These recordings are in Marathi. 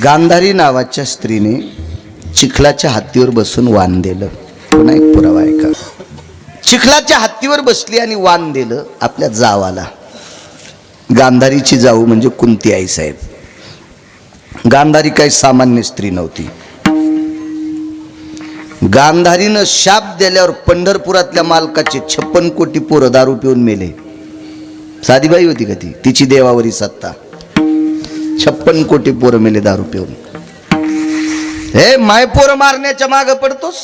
गांधारी नावाच्या स्त्रीने चिखलाच्या हत्तीवर बसून वाण दिलं. पुन्हा एक पुरावा आहे का? चिखलाच्या हत्तीवर बसली आणि वाण दिलं आपल्या जावाला. गांधारीची जाऊ म्हणजे कुंती आई साहेब. गांधारी काही सामान्य स्त्री नव्हती. गांधारीनं शाप दिल्यावर पंढरपुरातल्या मालकाचे 56 कोटी पोरं दारू पिऊन मेले. साधी बाई होती का ती? तिची देवावरी सत्ता. 56 कोटी पोरं मेले दारू पिऊन. हे मायपोर मारण्याच्या मागे पडतोस.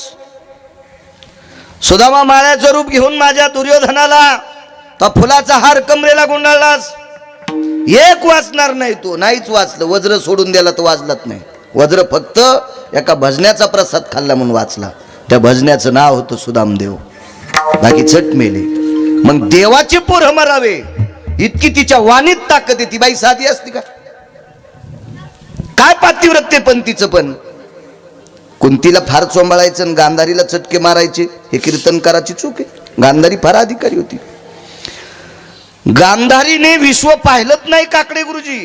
सुदामा माळ्याचं रूप घेऊन माझ्या दुर्योधनाला तो फुलाचा हार कमरेला गुंडाळलास. एक वाचणार नाही. तो नाहीच वाचलं. वज्र सोडून द्याला तर वाचलत नाही. वज्र फक्त एका भजण्याचा प्रसाद खाल्ला म्हणून वाचला. त्या भजण्याचं नाव होतं सुदामदेव. बाकी चट मेले. मग देवाचे पोरं मरावे इतकी तिच्या वाणीत ताकद आहे. ती बाई साधी असती का? काय पातिव्रत्य पण तिचं. पण कुंतीला फार चोंबाळायचं आणि गांधारीला चटके मारायचे हे कीर्तनकाराची चूक आहे. गांधारी फार अधिकारी होती. गांधारीने विश्व पाहिलंच नाही काकडे गुरुजी.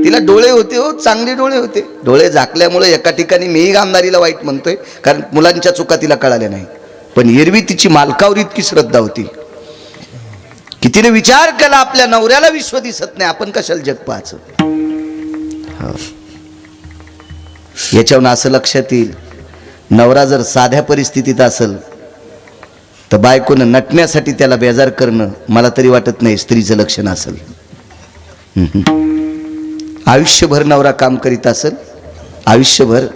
तिला डोळे होते हो, चांगले डोळे होते. डोळे झाकल्यामुळे एका ठिकाणी मीही गांधारीला वाईट म्हणतोय, कारण मुलांच्या चुका तिला कळाल्या नाही. पण एरवी तिची मालकावर इतकी श्रद्धा होती की तिने विचार केला आपल्या नवऱ्याला विश्व दिसत नाही, आपण कशाला जग पाहायचं. याच्यावरून असं लक्षात येईल, नवरा जर साध्या परिस्थितीत असेल तर बायकोनं नटण्यासाठी त्याला बेजार करणं मला तरी वाटत नाही स्त्रीचं लक्षण असेल. आयुष्यभर नवरा काम करीत असेल, आयुष्यभर,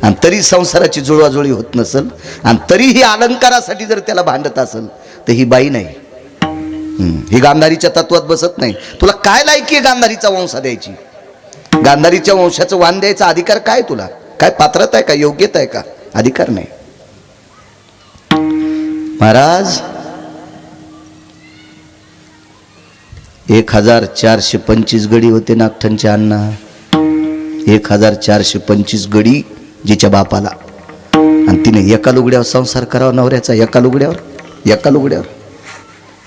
आणि तरी संसाराची जुळवाजुळी होत नसेल, आणि तरीही अलंकारासाठी जर त्याला भांडत असेल तर ही बाई नाही. ही गांधारीच्या तत्वात बसत नाही. तुला काय लायकी आहे गांधारीचा वंश द्यायची? गांधारीच्या वंशाचं वाण द्यायचा अधिकार काय? तुला काय पात्रता आहे का? योग्यता आहे का? अधिकार नाही. महाराज 1425 गडी होते नागठणच्या अण्णा. 1425 गडी जिच्या बापाला. आणि तिने एका लुगड्यावर संसार करावा नवऱ्याचा. एका लुगड्यावर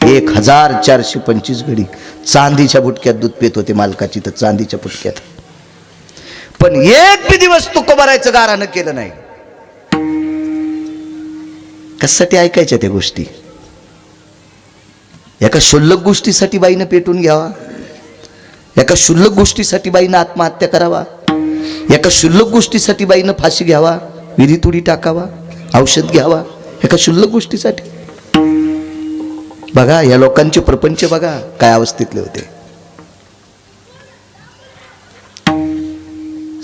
1425 गडी. चांदीच्या बुटक्यात दूध पेत होते मालकाची, तर चांदीच्या बुटक्यात. पण एक बी दिवस तुक भरायचं गारानं केलं नाही. कशासाठी ऐकायच्या त्या गोष्टी? एका क्षुल्लक गोष्टीसाठी बाईनं पेटून घ्यावा? एका क्षुल्लक गोष्टीसाठी बाईनं आत्महत्या करावा? एका क्षुल्लक गोष्टीसाठी बाईनं फाशी घ्यावा, विहिरीत उडी टाकावा, औषध घ्यावा? एका क्षुल्लक गोष्टीसाठी? बघा या लोकांचे प्रपंच बघा काय अवस्थेतले होते.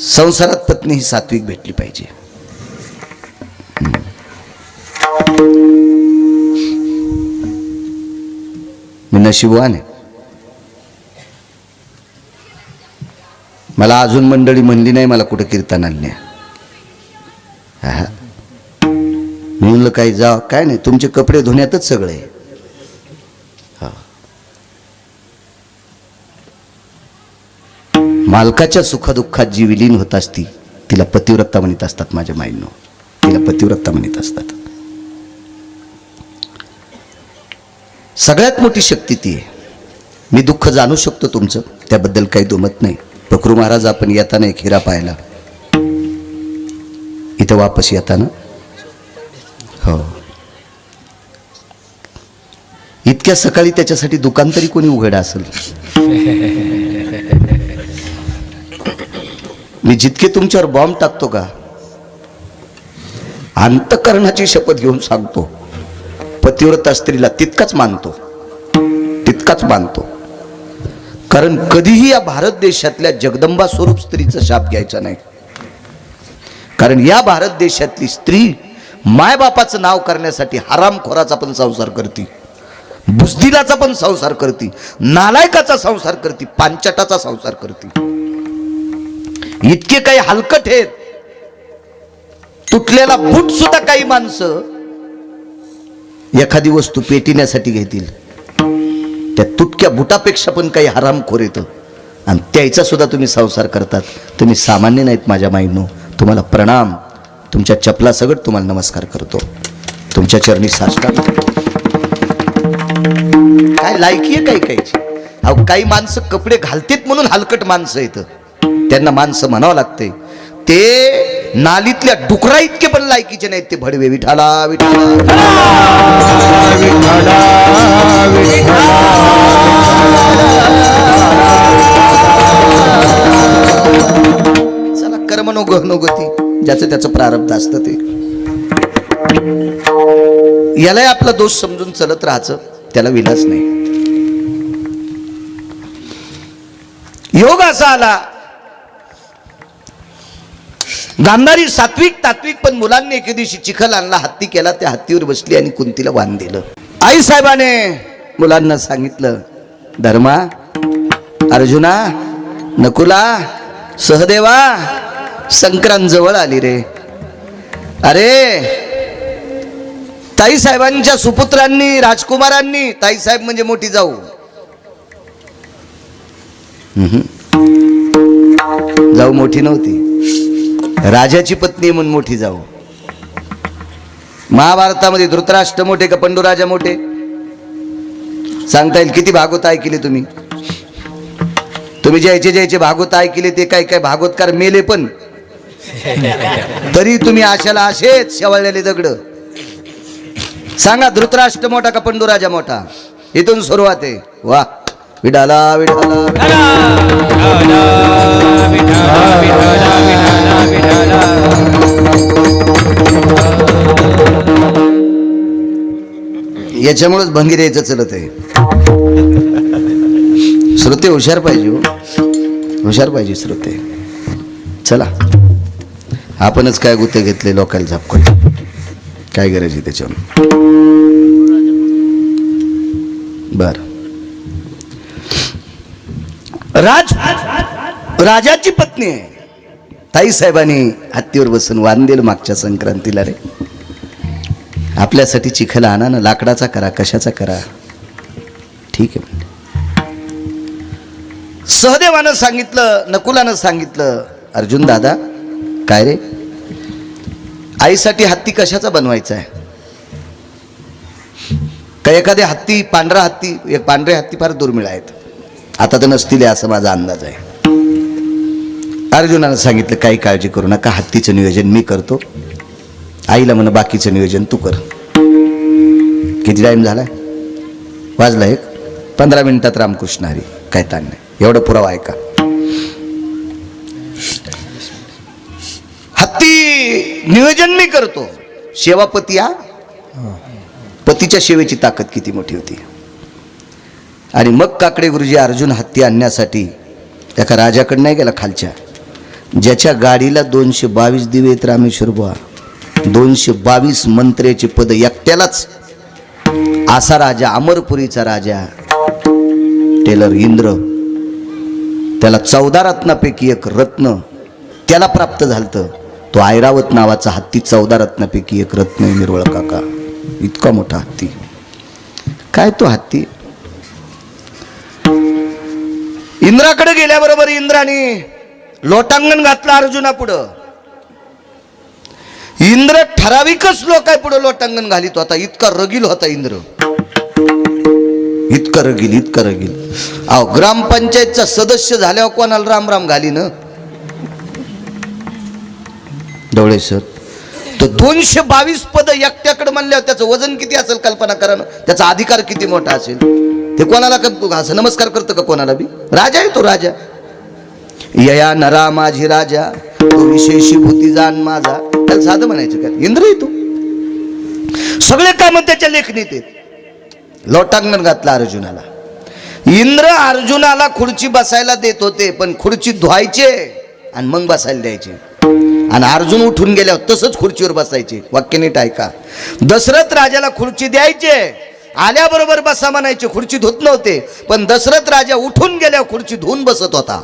संसारात पत्नी ही सात्विक भेटली पाहिजे. मी नशीबवान आहे. मला अजून मंडळी म्हणली नाही मला कुठं कीर्तनाला न्या. मी म्हणलं काही जा, काय नाही, तुमचे कपडे धुण्यातच सगळे आहे. मालकाच्या सुखदुःखात जी विलीन होत असती तिला पतिव्रता म्हणत असतात. माझ्या माईंनो, तिला पतिव्रता म्हणत असतात. सगळ्यात मोठी शक्ती ती आहे. मी दुःख जाणू शकतो तुमचं, त्याबद्दल काही दुमत नाही. पकरू महाराज आपण येताना एक हिरा पाहिला इथं वापस येताना. हो, इतक्या सकाळी त्याच्यासाठी दुकान तरी कोणी उघड असेल? मी जितके तुमच्यावर बॉम्ब टाकतो का, अंतःकरणाची शपथ घेऊन सांगतो, पतिव्रता स्त्रीला तितकाच मानतो, तितकाच मानतो. कारण कधीही या भारत देशातल्या जगदंबा स्वरूप स्त्रीचा शाप घ्यायचा नाही. कारण या भारत देशातली स्त्री मायबापाचं नाव करण्यासाठी हरामखोराचा पण संसार करते, बुजदिलाचा पण संसार करते, नालायकाचा संसार करते, पांचटाचा संसार करते. इतके काही हलकट आहेत. तुटलेला बूट सुद्धा काही माणसं एखादी वस्तू पेटण्यासाठी घेतील. त्या तुटक्या बुटापेक्षा पण काही हरामखोर येतं, आणि त्याचा सुद्धा तुम्ही संसार करतात. तुम्ही सामान्य नाहीत माझ्या माईंनो. तुम्हाला प्रणाम. तुमच्या चपला सगळं तुम्हाला नमस्कार करतो. तुमच्या चरणी साष्टांग. काय लायकी आहे काही काहीची? अहो काही माणसं कपडे घालतेत म्हणून हलकट माणसं येतं. त्यांना माणसं म्हणावं लागते. ते नालीतल्या डुकरा इतके पण लायकीचे नाहीत. ते भडवे विठाला विठाला चला कर्म नो गहनोगती, ज्याचं त्याचं प्रारब्ध असतं ते. यालाही आपला दोष समजून चलत राहायचं, त्याला विलास नाही. योग असा आला, गांधारी सात्विक तात्विक, पण मुलांनी एके दिवशी चिखल आणला, हत्ती केला, त्या हत्तीवर बसली आणि कुंतीला वाण दिलं. आई साहेबाने मुलांना सांगितलं, धर्मा, अर्जुना, नकुला, सहदेवा, संक्रांत जवळ आली रे. अरे ताई साहेबांच्या सुपुत्रांनी, राजकुमारांनी, ताई साहेब म्हणजे मोठी जाऊ, जाऊ मोठी नव्हती, राजाची पत्नी म्हणून मोठी जाऊ. महाभारतामध्ये धृतराष्ट्र मोठे का पंडूराजा मोठे सांगता येईल? किती भागवत ऐकले तुम्ही? तुम्ही ज्याचे भागवत ऐकले ते काय काय भागवतकार मेले, पण तरी तुम्ही आशाला असेच शेवाळलेले दगड. सांगा, धृतराष्ट्र मोठा का पंडूराजा मोठा? इथून सुरुवात आहे. वा, विडाला विडाला याच्यामुळेच भंगीर यायचं चलत आहे. श्रोते हुशार पाहिजे, हुशार पाहिजे श्रोते. चला, आपणच काय गुते घेतले लोकांना झापकोय, काय गरज आहे त्याच्यावर. बर, राजाची पत्नी आहे. ताई साहेबांनी हत्तीवर बसून वाण दिलं मागच्या संक्रांतीला. रे आपल्यासाठी चिखल आणा ना, लाकडाचा करा, कशाचा करा, ठीक आहे. सहदेवानं सांगितलं, नकुलानं सांगितलं, अर्जुन दादा, काय रे, आईसाठी हत्ती कशाचा बनवायचा आहे? का एखाद्या हत्ती, पांढरा हत्ती, एक पांढरे हत्ती फार दुर्मिळ आहेत, आता तर नसतील असं माझा अंदाज आहे. अर्जुनानं सांगितलं, काही काळजी करू नका, हत्तीचं नियोजन मी करतो. आईला म्हण, बाकीचं नियोजन तू कर. किती टाइम झालाय? वाजला 1. 15 मिनिटात रामकृष्ण हरी, काय ताण नाही. एवढं पुरावा आहे का? हत्ती नियोजन मी करतो. सेवापती, हा पतीच्या सेवेची ताकद किती मोठी होती. आणि मग काकडे गुरुजी अर्जुन हत्ती आणण्यासाठी एका राजाकडे नाही गेला, खालच्या, ज्याच्या गाडीला 222 दिवे आहेत. रामेश्वर बुवा, 222 मंत्र्याचे पद एकट्यालाच. असा राजा, अमरपुरीचा राजा, टेलर इंद्र, त्याला 14 रत्नापैकी एक रत्न त्याला प्राप्त झालं. तो ऐरावत नावाचा हत्ती 14 रत्नापैकी एक रत्न आहे. निर्वळ काका, इतका मोठा हत्ती. काय तो हत्ती इंद्राकडे गेल्याबरोबर इंद्राने लोटांगण घातलं अर्जुना पुढं. इंद्र ठराविकच लोक आहे पुढे लोटांगण घालीत होता. इतका रगील होता इंद्र, इतका रगील, इतका रगील. अहो, ग्रामपंचायतचा सदस्य झाल्यावर कोणाला राम राम घाली ना डोळे सर. तो 222 पद एकट्याकडे म्हणल्यावर त्याचं वजन किती असेल कल्पना करा ना, त्याचा अधिकार किती मोठा असेल. ते कोणाला असं नमस्कार करतं का? कोणाला बी? राजा आहे तो, राजा. यया नरा माझी राजा, तो विशेषी भूती जाण माझा. त्याला साधं म्हणायचं काय? इंद्र आहे तो. सगळे काम त्याच्या लेखणीत आहेत. लोटांगण घातला अर्जुनाला. इंद्र अर्जुनाला खुर्ची बसायला देत होते, पण खुर्ची धुवायचे आणि मग बसायला द्यायचे. आणि अर्जुन उठून गेल्यावर तसंच खुर्चीवर बसायचे. वाक्य नीट ऐका. दशरथ राजाला खुर्ची द्यायचे, आल्याबरोबर बसा म्हणायचे, खुर्ची धुत नव्हते. पण दशरथ राजा उठून गेल्यावर खुर्ची धुवून बसत होता.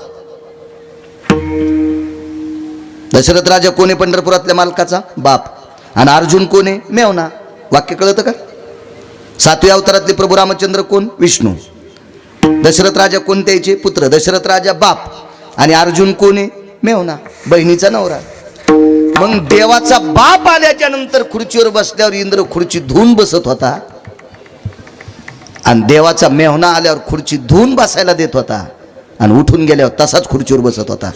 दशरथ राजा कोणी? पंढरपुरातल्या मालकाचा बाप. आणि अर्जुन कोणी? मेवना. वाक्य कळतं का? 7व्या अवतारातले प्रभू रामचंद्र कोण? विष्णू. दशरथ राजा कोणत्याचे? पुत्र. दशरथ राजा बाप. आणि अर्जुन कोणी? मेवना, बहिणीचा नवरा. मग देवाचा बाप आल्याच्या नंतर खुर्चीवर बसल्यावर इंद्र खुर्ची धुवून बसत होता, आणि देवाचा मेहना आल्यावर खुर्ची धुवून बसायला देत होता, आणि उठून गेल्यावर तसाच खुर्चीवर बसत होता.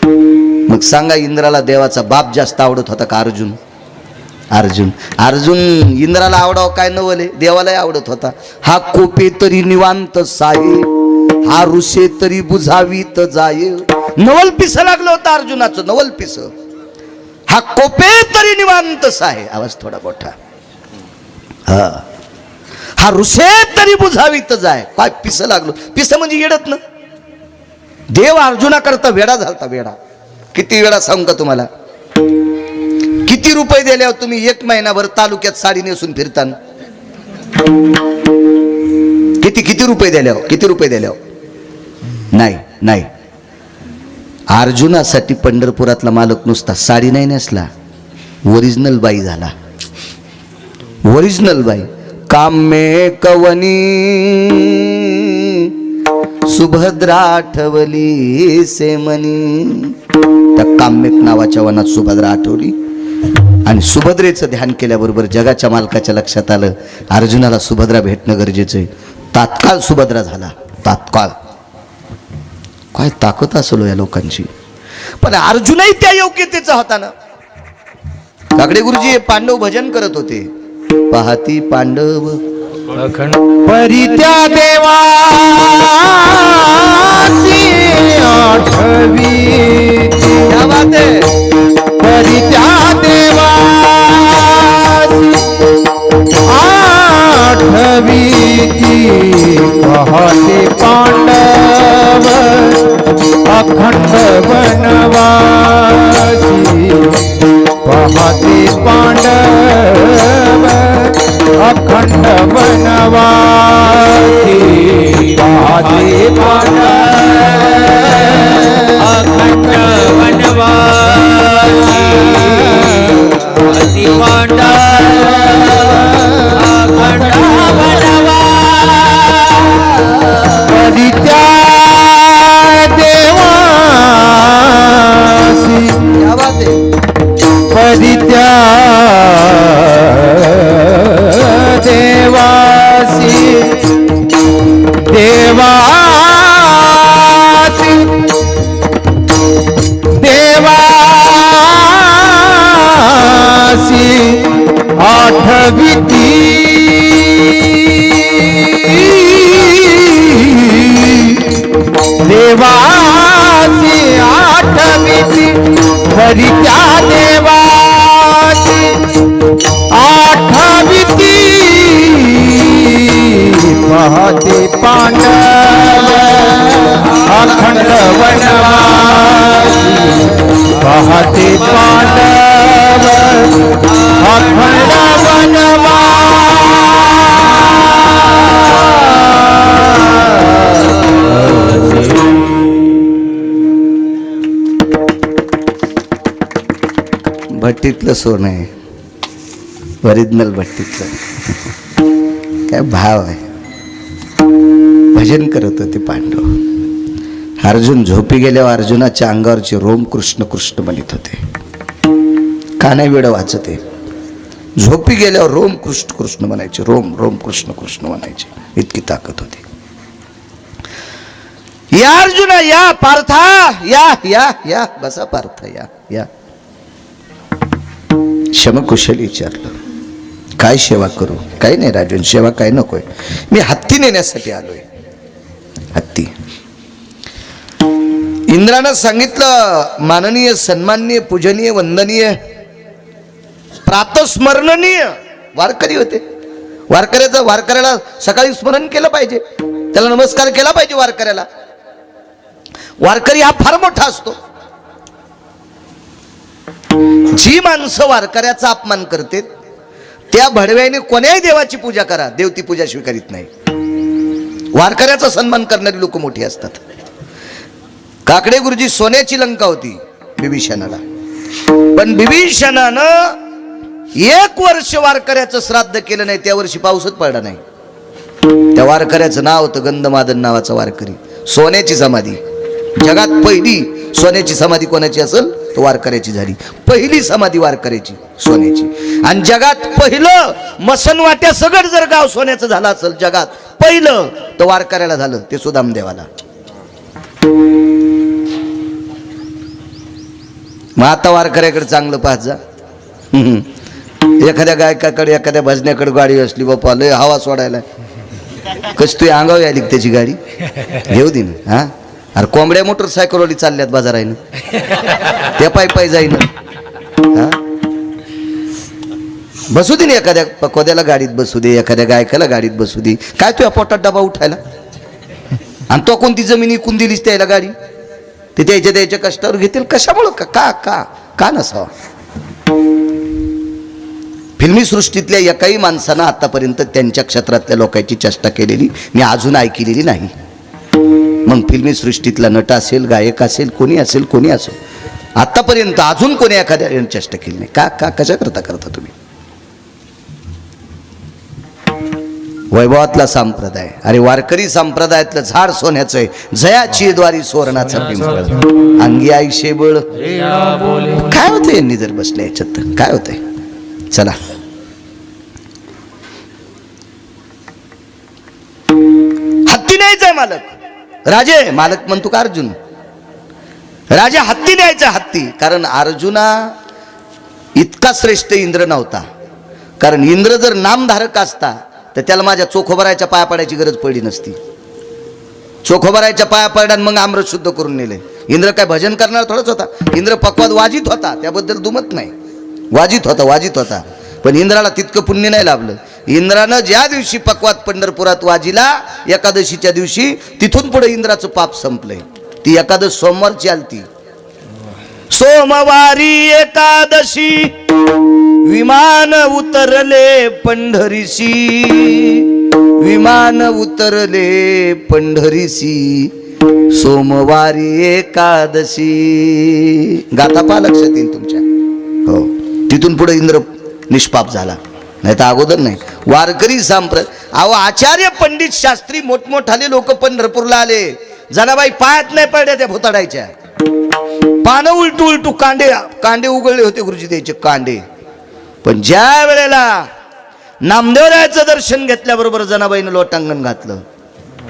मग सांगा, इंद्राला देवाचा बाप जास्त आवडत होता का अर्जुन? अर्जुन अर्जुन इंद्राला आवडाव काय नवले, देवालाही आवडत होता. हा कोपे तरी निवांत साये, हा ऋषे तरी बुझावीत जाये. नवल पिस लागलं होतं अर्जुनाचं, नवल पिस. हा कोपे तरी निवांत साये, आवाज थोडा मोठा. हा ऋषे तरी बुझावीत जाय. काय पिस लागलो, पिस म्हणजे येडत ना. देव अर्जुना करता वेडा झालता, वेडा. किती वेळा सांगू का तुम्हाला? किती रुपये दिल्यावर तुम्ही एक महिनाभर तालुक्यात साडी नेसून फिरता? किती रुपये दिल्यावर, किती रुपये दिल्यावर? नाही नाही. अर्जुनासाठी पंढरपुरातला मालक नुसता साडी नाही नेसला, ओरिजिनल बाई झाला. ओरिजिनल बाई. काम में कवनी सुभद्रा आठवली से मनी. त्या काम्यक नावाच्या वनात सुभद्रा आठवली आणि सुभद्रेचं ध्यान केल्याबरोबर जगाच्या मालकाच्या लक्षात आलं अर्जुनाला सुभद्रा भेटणं गरजेचं आहे. तात्काळ सुभद्रा झाला, तात्काळ. काय ताकद असेल या लोकांची. पण अर्जुनही त्या योग्यतेचा होता ना. काकडे गुरुजी पांडव भजन करत होते. पाहती पांडव परित्या देवासी आठवी. क्या बात है. परित्या देवासी आठवी ती पहाते पांडव अखंड वनवासी. पहाते पांडव अखंड वनवासी. पहाते पांडव अखंड वनवासी. पहाते पांडव अखंड वनवासी. परित्या देवासी. क्या बात है. परित्या देवासी. देवासी देवासी आठवी ती. देवासी आठवी ती. परित्या देवासी आठवी ती. पहाते पांडव अखंड वनवासी. पहाते पांडव अखंड वनवासी. भट्टीतलं सोनं आहे, ओरिजिनल भट्टीतलं. काय भाव आहे. भजन करत होते पांडव. अर्जुन झोपी गेल्यावर अर्जुनाच्या अंगावरचे रोम कृष्ण कृष्ण म्हणत होते. का नाही वेळ वाचते. झोपी गेल्यावर रोम कृष्ण कृष्ण म्हणायचे, रोम रोम कृष्ण कृष्ण म्हणायचे. इतकी ताकद होती. या अर्जुना, या पार्था, या या या बसा पार्था, या या. क्षमकुशल विचारलं, काय सेवा करू? काही नाही राजन, सेवा काय नकोय. मी हत्ती नेण्यासाठी आलोय. हत्ती. इंद्रानं सांगितलं, माननीय सन्माननीय पूजनीय वंदनीय प्रातस्मरणीय वारकरी होते. वारकऱ्याला सकाळी स्मरण केलं पाहिजे, त्याला नमस्कार केला पाहिजे. वारकऱ्याला वारकरी हा फार मोठा असतो. जी माणसं वारकऱ्याचा अपमान करते त्या भडव्याने कोण्याही देवाची पूजा करा, देव ती पूजा स्वीकारित नाही. वारकऱ्याचा सन्मान करणारी लोक मोठी असतात. काकडे गुरुजी सोन्याची लंका होती बिभीषणाला, पण बिभीषणानं 1 वर्ष वारकऱ्याचं श्राद्ध केलं नाही. त्या वर्षी पाऊसच पडला नाही. त्या वारकऱ्याचं नाव होतं गंधमादन नावाचा वारकरी. सोन्याची समाधी. जगात पहिली सोन्याची समाधी कोणाची असेल तर वारकऱ्याची झाली. पहिली समाधी वारकऱ्याची सोन्याची. आणि जगात पहिलं मसनवाट्या सगळं जर गाव सोन्याचं झालं असेल जगात पहिलं तर वारकऱ्याला झालं, ते सुदामदेवाला. मग आता वारकऱ्याकडे चांगलं पाहत जा. एखाद्या गायकाकडे एखाद्या भजण्याकडे गाडी असली बापा लय हवा सोडायला कशी तू अंगावी आली त्याची गाडी घेऊ दे ना. हा अरे कोंबड्या मोटरसायकलवाली चालल्यात बाजाराईनं त्या पायी जाईन. हा बसू दे ना एखाद्या पकवाद्याला गाडीत बसू दे, एखाद्या गायकाला गाडीत बसू दे. काय तुझ्या पोटात डबा उठायला आणि तो कोणती जमीन विकून दिलीस त्याला गाडी ते त्याच्या कष्टावर घेतील कशामुळं का का का नसावा. फिल्मी सृष्टीतल्या एकाही माणसानं आतापर्यंत त्यांच्या क्षेत्रातल्या लोकांची चेष्टा केलेली मी अजून ऐकलेली नाही. मग फिल्मी सृष्टीतला नट असेल, गायक असेल, कोणी असेल, कोणी असो, आतापर्यंत अजून कोणी एखाद्या चेष्टा केली नाही. का कशा करता तुम्ही. वैभवातला संप्रदाय, अरे वारकरी संप्रदायातलं झाड सोन्याचं आहे, जयाची द्वारी सुवर्णाचा पिंपळ, अंगी आईशे बळ. काय होतंय यांनी जर बसले याच्यात काय होतंय. चला हत्ती न्यायचंय मालक, राजे मालक म्हणतो का अर्जुन, राजा हत्ती न्यायचा हत्ती. कारण अर्जुना इतका श्रेष्ठ इंद्र नव्हता. कारण इंद्र जर नामधारक असता तर त्याला माझ्या चोखोबरायच्या पाया पडायची गरज पडली नसती. चोखोबरायच्या पाया पडला मग अमृत शुद्ध करून नेले. इंद्र काय भजन करणार थोडंच होता. इंद्र पक्वाद वाजित होता, त्याबद्दल दुमत नाही, वाजित होता. पण इंद्राला तितकं पुण्य नाही लाभलं. इंद्रानं ज्या दिवशी पक्वाद पंढरपुरात वाजिला एकादशीच्या दिवशी, तिथून पुढे इंद्राचं पाप संपलंय. ती एकादश सोमवारची आलती. सोमवारी एकादशी विमान उतरले पंढरीसी, विमान उतरले पंढरीसी, सोमवारी एकादशी. गाथा पहा लक्षात येईल तुमच्या. हो तिथून पुढे इंद्र निष्पाप झाला, नाही तर अगोदर नाही. वारकरी अहो आचार्य पंडित शास्त्री मोठमोठाले लोक पंढरपूरला आले. जनाबाई पायात नाही पडल्या त्या भुताडायच्या. पानं उलटू कांडे उघडले होते गुरुजी द्यायचे कांडे. पण ज्या वेळेला नामदेवरायाचं दर्शन घेतल्याबरोबर जनाबाईनं लोटांगण घातलं.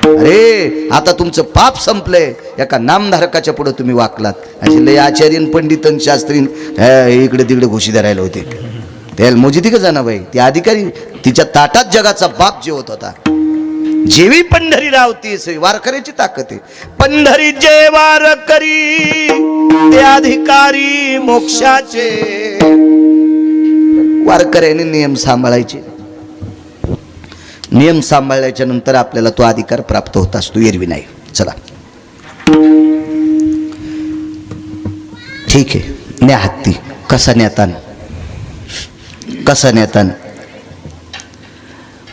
अरे आता तुमचं पाप संपलंय, एका नामधारकाच्या पुढे तुम्ही वाकलात. असे लय आचार्य पंडित शास्त्री इकडे तिकडे घोशी धरायला होते. त्याला मोजिती का जनाबाई, ती अधिकारी तिच्या ताटात जगाचा बाप जेवत होता. जेवी पंढरी रावती वारकऱ्याची ताकद आहे. पंढरी जे वारकरी ते अधिकारी मोक्षाचे. वारकऱ्याने नियम सांभाळायचे. नियम सांभाळल्याच्या नंतर आपल्याला तो अधिकार प्राप्त होत असतो, एरवी नाही. चला ठीक आहे, न्या हत्ती. कसा नेतान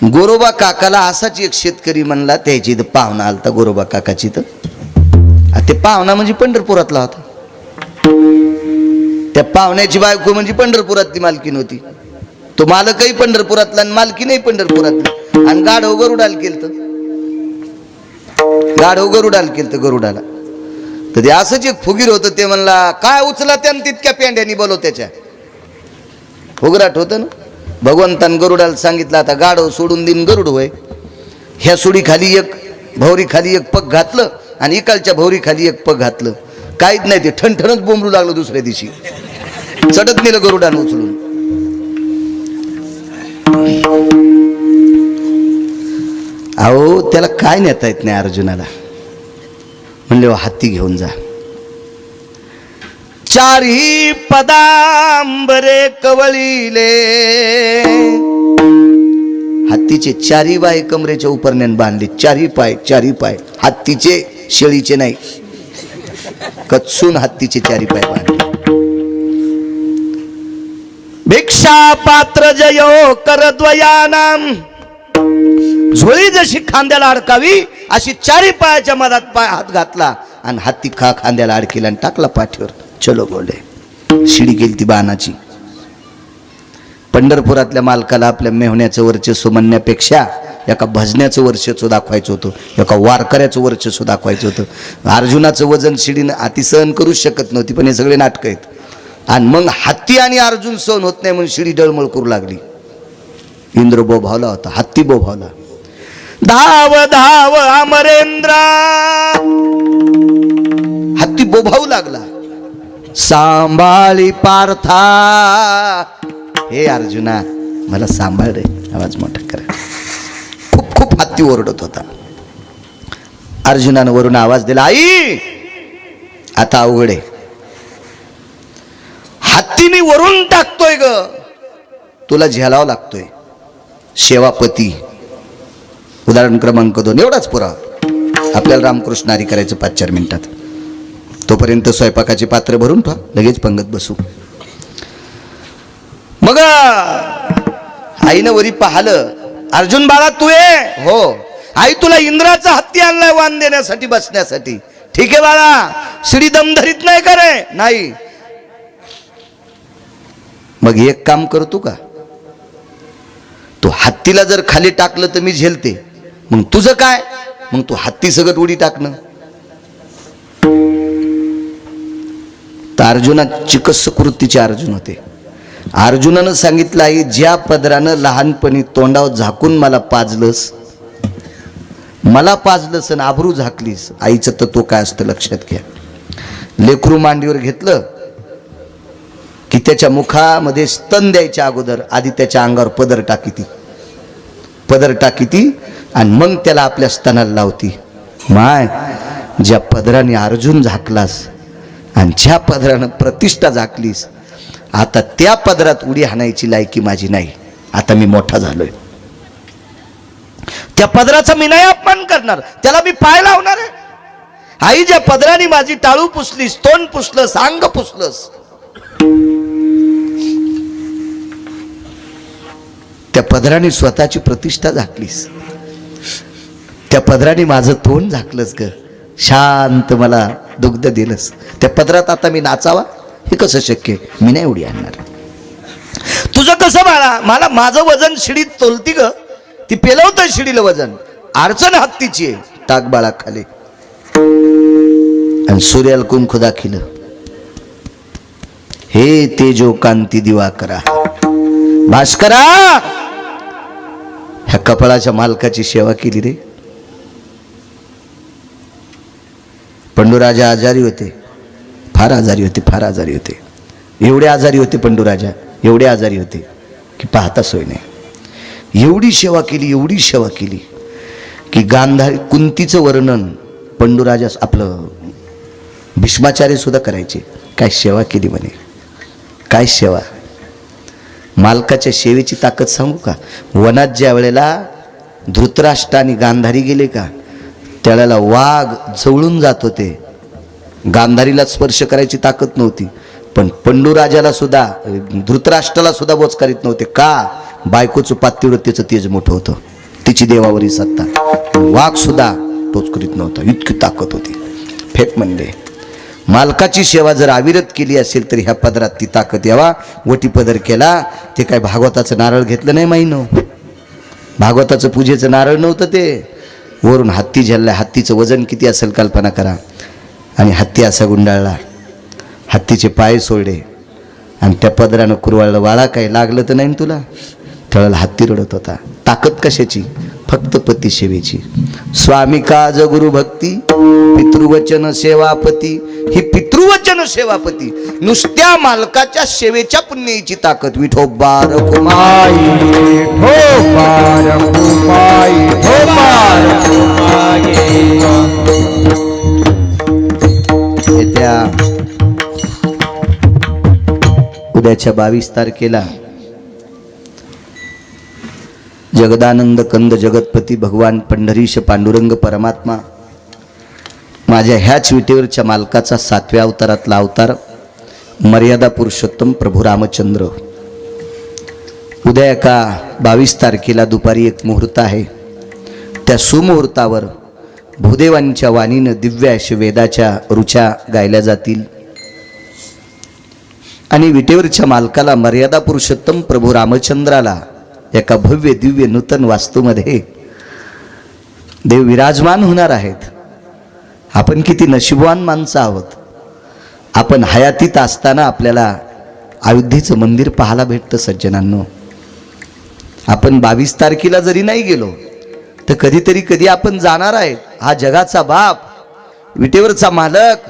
गोरोबा काकाला असाच एक शेतकरी म्हणला. त्याची इथं पाहुणा आलता गोरोबा काकाची. तर ते पाहुणा म्हणजे पंढरपुरातला होता. त्या पाहुण्याची बायको म्हणजे पंढरपुरातली मालकीन होती. तो मालकही पंढरपुरातला आणि मालकीनही पंढरपुरातली. आणि गाढव गरुडाला केलतं गरुडाला. तर ते असंच एक फुगीर होतं. ते म्हणला काय उचला त्यानं तितक्या पेंड्यानी बोलव. त्याच्या फुगराट होतं ना. भगवंतान गरुडाला सांगितलं आता गाढव सोडून दिन गरुड होय. ह्या सुडी खाली एक भौरी खाली एक पग घातलं आणि इकडच्या भौरी खाली एक पग घातलं. काहीच नाही, ते ठणठणच बोंबलू लागलं. दुसऱ्या दिवशी चढत नेलं गरुडानं उचलून. अहो त्याला काय नेता येत नाही अर्जुनाला. म्हणले हत्ती घेऊन जा. चारही पदांबरे कवळीले. हत्तीचे चारी बाय कमरेच्या उपरण्यान बांधले. चारी पाय हत्तीचे, शेळीचे नाही. कच्चून हत्तीचे चारी पाय बांधले. भिक्षा पात्र जयो करद्वयानाम. झोळी जशी खांद्याला अडकावी अशी चारी पायाच्या मधात हात घातला आणि हत्ती खांद्याला अडकेला आणि टाकला पाठीवर. चलो बोले. शिडी गेली ती बाणाची. पंढरपुरातल्या मालकाला आपल्या मेहण्याचं वर्चस्व म्हणण्यापेक्षा एका भजण्याचं वर्चस्व दाखवायचं होतं, एका वारकऱ्याचं वर्चस्व दाखवायचं होतं. अर्जुनाचं वजन शिडीनं अति सहन करूच शकत नव्हती. पण हे सगळे नाटक आहेत. आणि मग हत्ती आणि अर्जुन सहन होत नाही म्हणून शिडी डळमळ करू लागली. इंद्र बोभावला होता, हत्ती बोभावला. धाव धाव अमरेंद्रा. हत्ती बोभावू लागला. सांभाळी पार्था. हे अर्जुना मला सांभाळ रे. आवाज मोठा करा. खूप खूप हत्ती ओरडत होता. अर्जुनानं वरून आवाज दिला, आई आता अवघड आहे. हत्ती मी वरून टाकतोय ग, तुला झेलावं लागतोय. सेवापती. उदाहरण क्रमांक 2. एवढाच पुरावा. आपल्याला रामकृष्ण हरी करायचं 5-4 मिनिटात. तोपर्यंत स्वयंपाकाची पात्र भरून ठेवा, लगेच पंगत बसू. मग आईनं वरी पाहिलं, अर्जुन बाळा तू ये. हो आई, तुला इंद्राचा हत्ती आणलाय वाण देण्यासाठी, बसण्यासाठी. ठीक आहे बाळा, शिडी दम धरीत नाही का रे? नाही. मग एक काम करतो का, तू हत्तीला जर खाली टाकलं तर मी झेलते. मग तुझं काय? मग तू हत्ती सगळं उडी टाकणं. तर अर्जुना चिकस्स कृतीचे अर्जुन होते. अर्जुनानं सांगितलं, आई ज्या पदरानं लहानपणी तोंडावर झाकून मला पाजलंस आणि आबरू झाकलीस, आईचं तत्व काय असतं लक्षात घ्या. लेकरू मांडीवर घेतलं की त्याच्या मुखामध्ये स्तन द्यायच्या अगोदर आधी त्याच्या अंगावर पदर टाकीती आणि मग त्याला आपल्या स्तनाला लावती. माय, ज्या पदराने अर्जुन झाकलास आणि ज्या पदरानं प्रतिष्ठा झाकलीस, आता त्या पदरात उडी हाणायची लायकी माझी नाही. आता मी मोठा झालोय. त्या पदराचा मी नाही अपमान करणार, त्याला मी पाय लावणार आहे. आई, ज्या पदराने माझी टाळू पुसलीस, तोंड पुसलंस, अंग पुसलंस, त्या पदराने स्वतःची प्रतिष्ठा झाकलीस, त्या पदराने माझं तोंड झाकलंस ग. शांत मला दुग्ध दिलंस. त्या पदरात आता मी नाचावा, हे कसं शक्य? मी नाही उडी आणणार. तुझं कसं बाळा? मला माझं वजन शिडीत तोलती ग, ती पेलवतंय शिडीला वजन. अडचण हत्तीची आहे. टाक बाळा खाली. आणि सूर्याला कुंकू दाखिलं, हे तेजो कांती दिवाकरा भास्करा. ह्या कपाळाच्या मालकाची सेवा केली रे. पंडूराजा आजारी होते, फार आजारी होते. एवढे आजारी होते पंडूराजा, एवढे आजारी होते की पाहता सोय नाही. एवढी सेवा केली की गांधारी कुंतीचं वर्णन पंडूराजा आपलं भीष्माचार्य सुद्धा करायचे. काय सेवा केली म्हणे, काय सेवा. मालकाच्या सेवेची ताकद सांगू का? वनात ज्या वेळेला धृतराष्ट्र आणि गांधारी गेले का, त्यावेळेला वाघ जवळून जात होते. गांधारीला स्पर्श करायची ताकद नव्हती, पण पंडूराजाला सुद्धा, धृतराष्ट्राला सुद्धा बोचकारीत नव्हते. का? बायकोचं पातीवर त्याचं तेज मोठं होतं, तिची देवावरी सत्ता. वाघ सुद्धा टोच करीत नव्हता, इतकी ताकद होती. फेक म्हणले. मालकाची सेवा जर अविरत केली असेल तर ह्या पदरात ती ताकद यावा. वटी पदर केला, ते काय भागवताचं नारळ घेतलं नाही माहिनो, भागवताचं पूजेचं नारळ नव्हतं ते. वरून हत्ती झेलला. हत्तीचं वजन किती असेल कल्पना करा. आणि हत्ती असा गुंडाळला, हत्तीचे पाय सोडले आणि त्या पदरानं कुरवाळलं. वाळा काय लागलं तर नाही तुला? त्यावेळेला हत्ती रडत होता. ताकद कशाची? फक्त पती सेवेची. स्वामी काज गुरु भक्ती, पितृवचन सेवापती. ही पितृवचन सेवापती, नुसत्या मालकाच्या सेवेच्या पुण्याची ताकद. विठोबार कुमाई, येत्या उद्याच्या 22 तारखेला जगदानंद कंद जगतपती भगवान पंढरीश पांडुरंग परमात्मा माझ्या ह्याच विटेवरच्या मालकाचा 7व्या अवतारातला अवतार मर्यादा पुरुषोत्तम प्रभू रामचंद्र. उद्या एका 22 तारखेला दुपारी एक मुहूर्त आहे. त्या सुमुहूर्तावर भूदेवांच्या वाणीनं दिव्य अशा वेदाच्या रुचा गायल्या जातील. आणि विटेवरच्या मालकाला मर्यादा पुरुषोत्तम प्रभू रामचंद्राला एका भव्य दिव्य नूतन वास्तूमध्ये देव विराजमान होणार आहेत. आपण किती नशीबवान माणसं आहोत. आपण हयातीत असताना आपल्याला अयोध्येचं मंदिर पाहायला भेटतं. सज्जनांनो, आपण 22 तारखेला जरी नाही गेलो तर कधी आपण जाणार आहे. हा जगाचा बाप, विटेवरचा मालक,